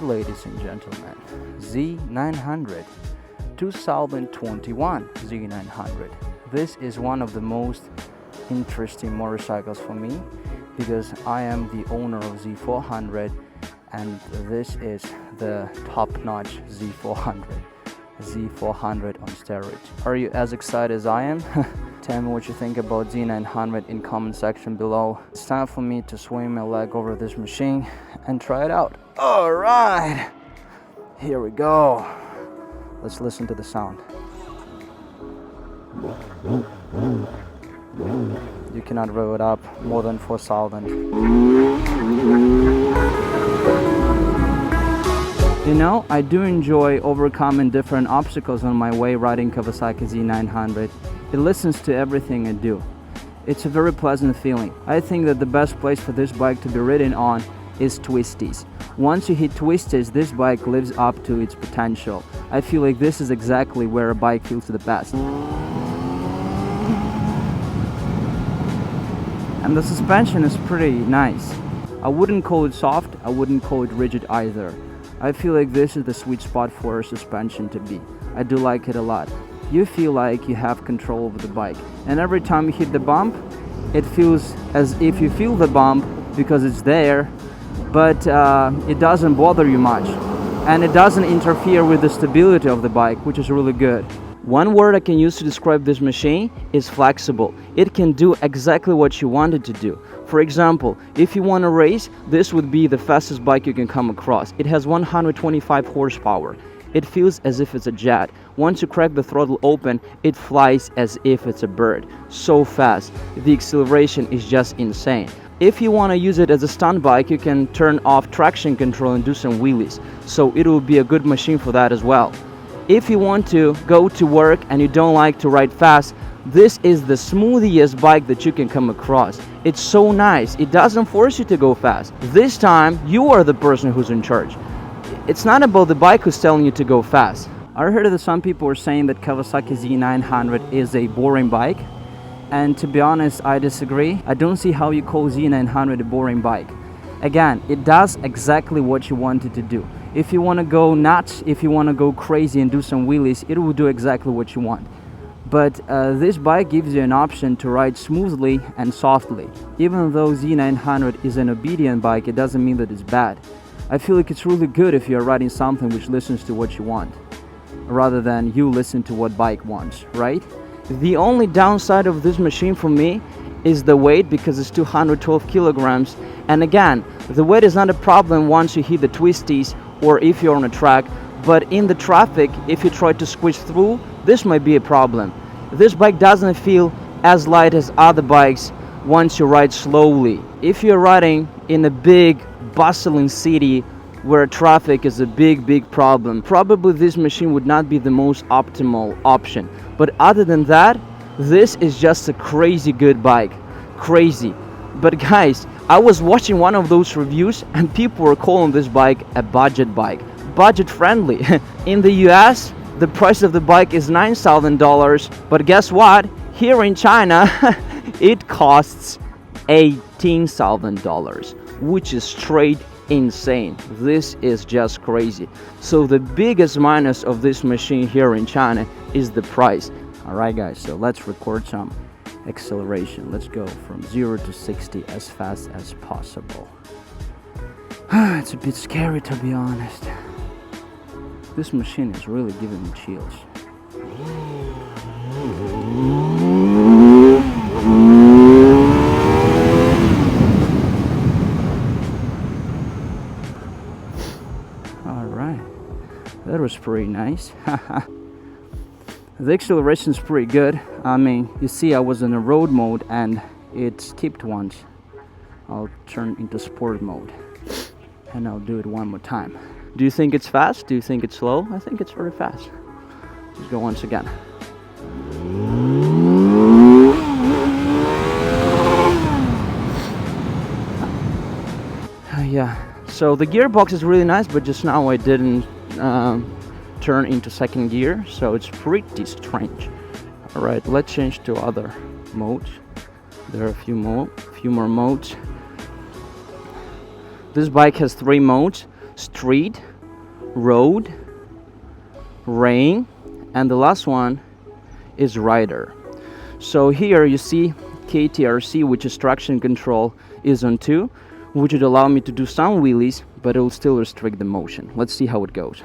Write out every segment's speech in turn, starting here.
Alright, ladies and gentlemen, Z900 2021 Z900. This is one of the most interesting motorcycles for me because I am the owner of Z400 and this is the top-notch Z400 on steroids. Are you as excited as I am? Tell me what you think about Z900 in comment section below. It's time for me to swing my leg over this machine and try it out. Alright, here we go. Let's listen to the sound. You cannot rev it up more than 4,000. You know, I do enjoy overcoming different obstacles on my way riding Kawasaki Z900. It listens to everything I do. It's a very pleasant feeling. I think that the best place for this bike to be ridden on is twisties. Once you hit twisties, this bike lives up to its potential. I feel like this is exactly where a bike feels the best. And the suspension is pretty nice. I wouldn't call it soft, I wouldn't call it rigid either. I feel like this is the sweet spot for a suspension to be. I do like it a lot. You feel like you have control over the bike. And every time you hit the bump, it feels as if you feel the bump because it's there, but it doesn't bother you much. And it doesn't interfere with the stability of the bike, which is really good. One word I can use to describe this machine is flexible. It can do exactly what you want it to do. For example, if you want to race, this would be the fastest bike you can come across. It has 125 horsepower. It feels as if it's a jet. Once you crack the throttle open, it flies as if it's a bird. So fast. The acceleration is just insane. If you want to use it as a stunt bike, you can turn off traction control and do some wheelies. So it will be a good machine for that as well. If you want to go to work and you don't like to ride fast, this is the smoothest bike that you can come across. It's so nice. It doesn't force you to go fast. This time, you are the person who's in charge. It's not about the bike who's telling you to go fast. I heard that some people were saying that Kawasaki Z900 is a boring bike. And to be honest, I disagree. I don't see how you call Z900 a boring bike. Again, it does exactly what you want it to do. If you want to go nuts, if you want to go crazy and do some wheelies, it will do exactly what you want. But this bike gives you an option to ride smoothly and softly. Even though Z900 is an obedient bike, it doesn't mean that it's bad. I feel like it's really good if you're riding something which listens to what you want, rather than you listen to what bike wants, right? The only downside of this machine for me is the weight, because it's 212 kilograms. And again, the weight is not a problem once you hit the twisties or if you're on a track, but in the traffic, if you try to squeeze through, this might be a problem. This bike doesn't feel as light as other bikes once you ride slowly. If you're riding in a big, bustling city where traffic is a big problem, probably this machine would not be the most optimal option. But other than that, this is just a crazy good bike. Crazy. But guys, I was watching one of those reviews and people were calling this bike a budget bike. Budget friendly. In the US, the price of the bike is $9,000, but guess what? Here in China, it costs $18,000, which is straight insane. This is just crazy. So the biggest minus of this machine here in China is the price. Alright guys, so let's record some acceleration. Let's go from 0 to 60 as fast as possible. It's a bit scary, to be honest. This machine is really giving me chills. Alright, that was pretty nice. The acceleration is pretty good. I mean, you see I was in a road mode and it skipped once. I'll turn into sport mode and I'll do it one more time. Do you think it's fast? Do you think it's slow? I think it's very fast. Let's go once again. Yeah, so the gearbox is really nice, but just now I didn't turn into second gear, so it's pretty strange. Alright, let's change to other modes. There are a few more modes. This bike has 3 modes, street, road, rain, and the last one is rider. So here you see KTRC, which is traction control, is on 2, which would allow me to do some wheelies, but it will still restrict the motion. Let's see how it goes.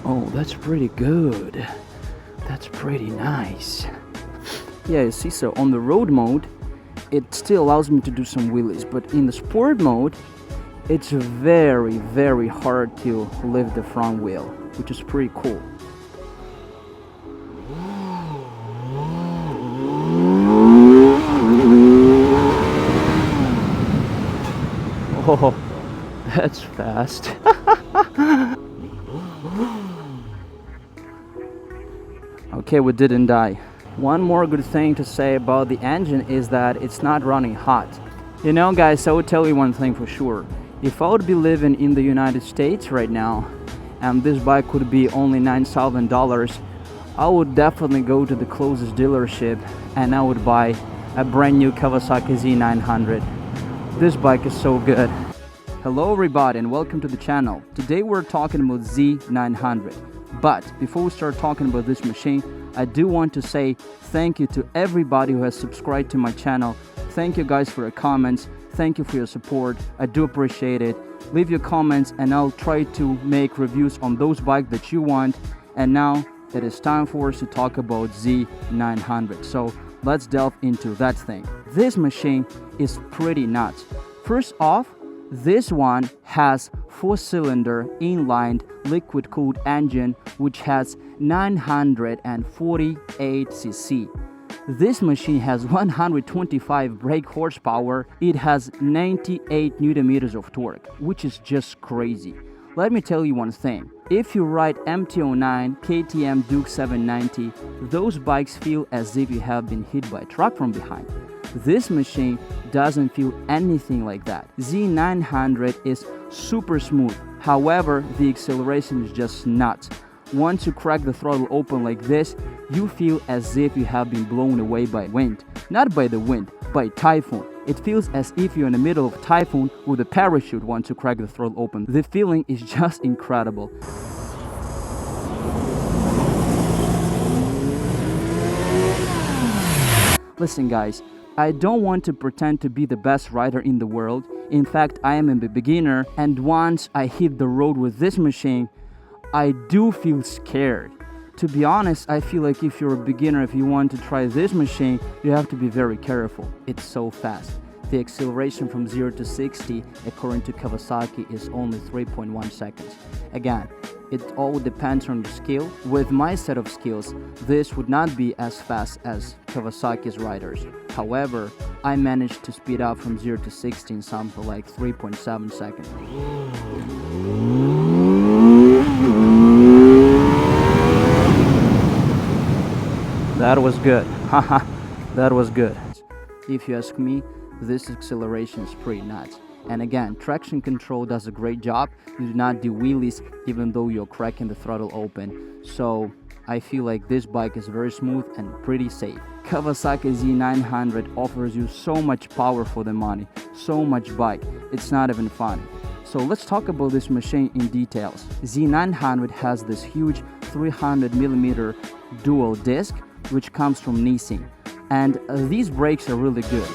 Oh, that's pretty good. That's pretty nice. Yeah, you see, so on the road mode, it still allows me to do some wheelies, but in the sport mode, it's very, very hard to lift the front wheel, which is pretty cool. Oh, that's fast. Okay, we didn't die. One more good thing to say about the engine is that it's not running hot. You know, guys, I would tell you one thing for sure. If I would be living in the United States right now and this bike would be only $9,000, I would definitely go to the closest dealership and I would buy a brand new Kawasaki Z900. This bike is so good. Hello everybody and welcome to the channel. Today we're talking about Z900. But before we start talking about this machine, I do want to say thank you to everybody who has subscribed to my channel. Thank you guys for your comments. Thank you for your support. I do appreciate it. Leave your comments and I'll try to make reviews on those bikes that you want. And now it is time for us to talk about Z900. So let's delve into that thing. This machine is pretty nuts. First off, this one has 4-cylinder inline liquid-cooled engine which has 948 cc. This machine has 125 brake horsepower. It has 98 Nm of torque, which is just crazy. Let me tell you one thing. If you ride MT-09, KTM Duke 790, those bikes feel as if you have been hit by a truck from behind. This machine doesn't feel anything like that. Z900 is super smooth. However, the acceleration is just nuts. Once you crack the throttle open like this, you feel as if you have been blown away by wind. Not by the wind, by typhoon. It feels as if you're in the middle of typhoon with a parachute once you crack the throttle open. The feeling is just incredible. Listen guys, I don't want to pretend to be the best rider in the world. In fact, I am a beginner, and once I hit the road with this machine, I do feel scared. To be honest, I feel like if you're a beginner, if you want to try this machine, you have to be very careful. It's so fast. The acceleration from 0 to 60, according to Kawasaki, is only 3.1 seconds. Again, it all depends on your skill. With my set of skills, this would not be as fast as Kawasaki's riders. However, I managed to speed up from 0 to 60 in something like 3.7 seconds. That was good. Haha, that was good. If you ask me, this acceleration is pretty nuts. And again, traction control does a great job. You do not do wheelies even though you're cracking the throttle open. So I feel like this bike is very smooth and pretty safe. Kawasaki Z900 offers you so much power for the money, so much bike. It's not even funny. So let's talk about this machine in details. Z900 has this huge 300mm dual disc which comes from Nissin, and these brakes are really good.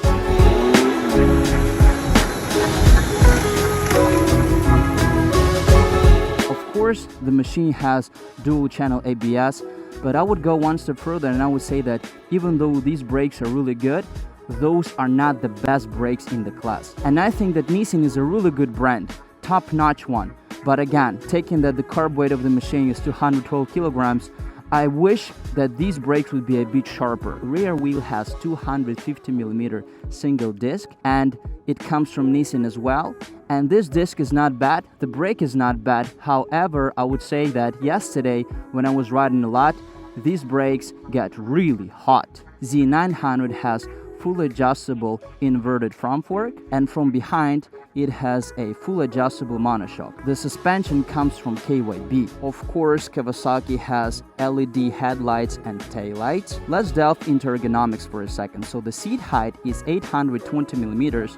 Of course, the machine has dual channel ABS, but I would go one step further and I would say that even though these brakes are really good, those are not the best brakes in the class. And I think that Nissin is a really good brand, top-notch one. But again, taking that the carb weight of the machine is 212 kilograms, I wish that these brakes would be a bit sharper. Rear wheel has 250mm single disc and it comes from Nissin as well. And this disc is not bad, the brake is not bad. However, I would say that yesterday when I was riding a lot, these brakes get really hot. Z900 has fully adjustable inverted front fork, and from behind it has a full adjustable monoshock. The suspension comes from KYB. Of course, Kawasaki has LED headlights and taillights. Let's delve into ergonomics for a second. So the seat height is 820 millimeters,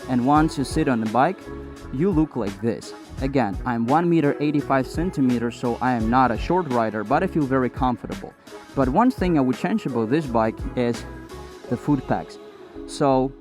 and once you sit on the bike, you look like this. Again, I'm 1 meter 85 centimeters, so I am not a short rider, but I feel very comfortable. But one thing I would change about this bike is the foot pegs. So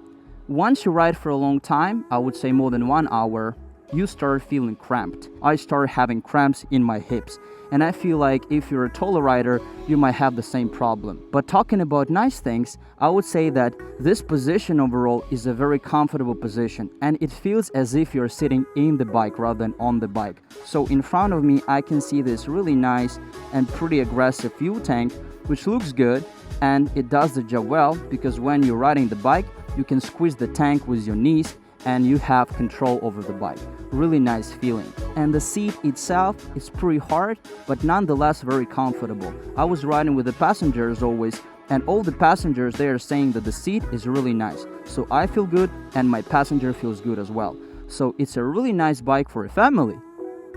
once you ride for a long time, I would say more than 1 hour, you start feeling cramped. I start having cramps in my hips. And I feel like if you're a taller rider, you might have the same problem. But talking about nice things, I would say that this position overall is a very comfortable position, and it feels as if you're sitting in the bike rather than on the bike. So in front of me, I can see this really nice and pretty aggressive fuel tank, which looks good, and it does the job well, because when you're riding the bike, you can squeeze the tank with your knees and you have control over the bike. Really nice feeling. And the seat itself is pretty hard, but nonetheless very comfortable. I was riding with the passengers always, and all the passengers, they are saying that the seat is really nice. So I feel good and my passenger feels good as well. So it's a really nice bike for a family.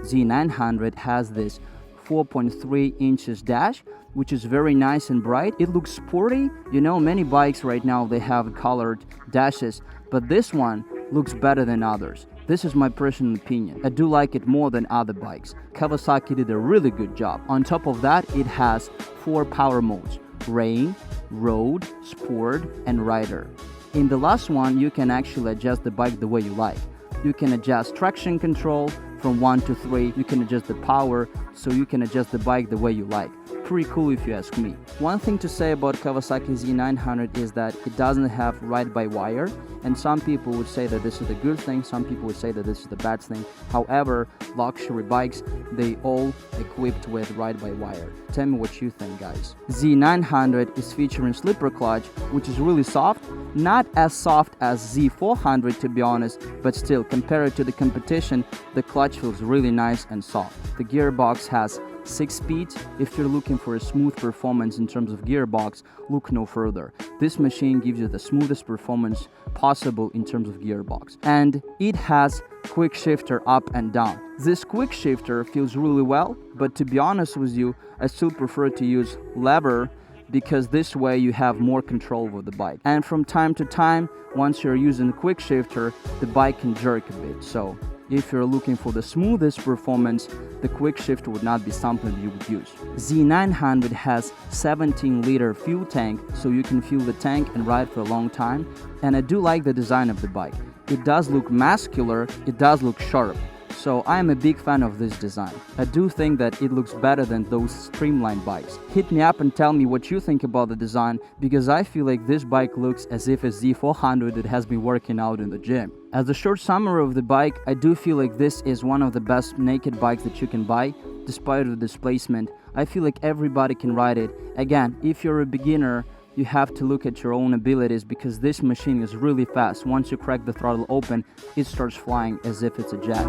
Z900 has this 4.3 inches dash, which is very nice and bright. It looks sporty. You know, many bikes right now, they have colored dashes, but this one looks better than others. This is my personal opinion. I do like it more than other bikes. Kawasaki did a really good job. On top of that, it has 4 power modes: rain, road, sport, and rider. In the last one, you can actually adjust the bike the way you like. You can adjust traction control from 1 to 3. You can adjust the power, so you can adjust the bike the way you like. Pretty cool if you ask me. One thing to say about Kawasaki Z900 is that it doesn't have ride-by-wire, and some people would say that this is a good thing, some people would say that this is the bad thing. However, luxury bikes, they all equipped with ride-by-wire. Tell me what you think, guys. Z900 is featuring slipper clutch, which is really soft. Not as soft as Z400 to be honest, but still, compared to the competition, the clutch feels really nice and soft. The gearbox has 6 speeds. If you're looking for a smooth performance in terms of gearbox, look no further. This machine gives you the smoothest performance possible in terms of gearbox. And it has quick shifter up and down. This quick shifter feels really well, but to be honest with you, I still prefer to use lever, because this way you have more control over the bike. And from time to time, once you're using the quick shifter, the bike can jerk a bit. So if you're looking for the smoothest performance, the quick shift would not be something you would use. Z900 has 17-liter fuel tank, so you can fuel the tank and ride for a long time. And I do like the design of the bike. It does look muscular, it does look sharp. So I am a big fan of this design. I do think that it looks better than those streamlined bikes. Hit me up and tell me what you think about the design, because I feel like this bike looks as if a Z400 that has been working out in the gym. As a short summary of the bike, I do feel like this is one of the best naked bikes that you can buy. Despite the displacement, I feel like everybody can ride it. Again, if you're a beginner, you have to look at your own abilities, because this machine is really fast. Once you crack the throttle open, it starts flying as if it's a jet.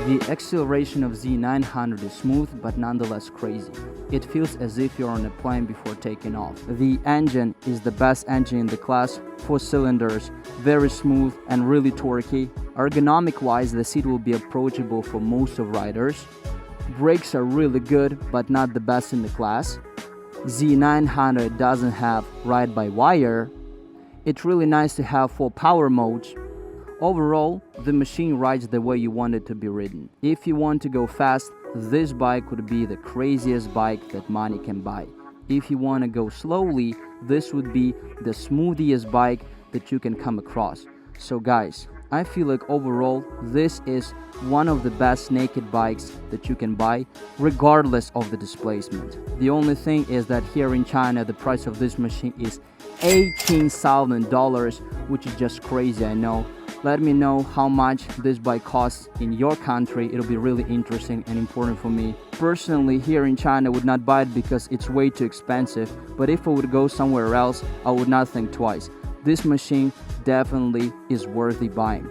The acceleration of Z900 is smooth, but nonetheless crazy. It feels as if you're on a plane before taking off. The engine is the best engine in the class, 4 cylinders, very smooth and really torquey. Ergonomic wise, the seat will be approachable for most of riders. Brakes are really good, but not the best in the class. Z900 doesn't have ride-by-wire. It's really nice to have 4 power modes. Overall, the machine rides the way you want it to be ridden. If you want to go fast, this bike would be the craziest bike that money can buy. If you want to go slowly, this would be the smoothest bike that you can come across. So guys, I feel like overall, this is one of the best naked bikes that you can buy, regardless of the displacement. The only thing is that here in China, the price of this machine is $18,000, which is just crazy, I know. Let me know how much this bike costs in your country. It'll be really interesting and important for me. Personally, here in China, I would not buy it because it's way too expensive, but if I would go somewhere else, I would not think twice. This machine definitely is worthy buying.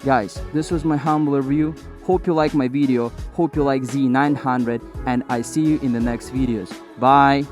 Guys, this was my humble review. Hope you like my video, hope you like Z900, and I see you in the next videos. Bye!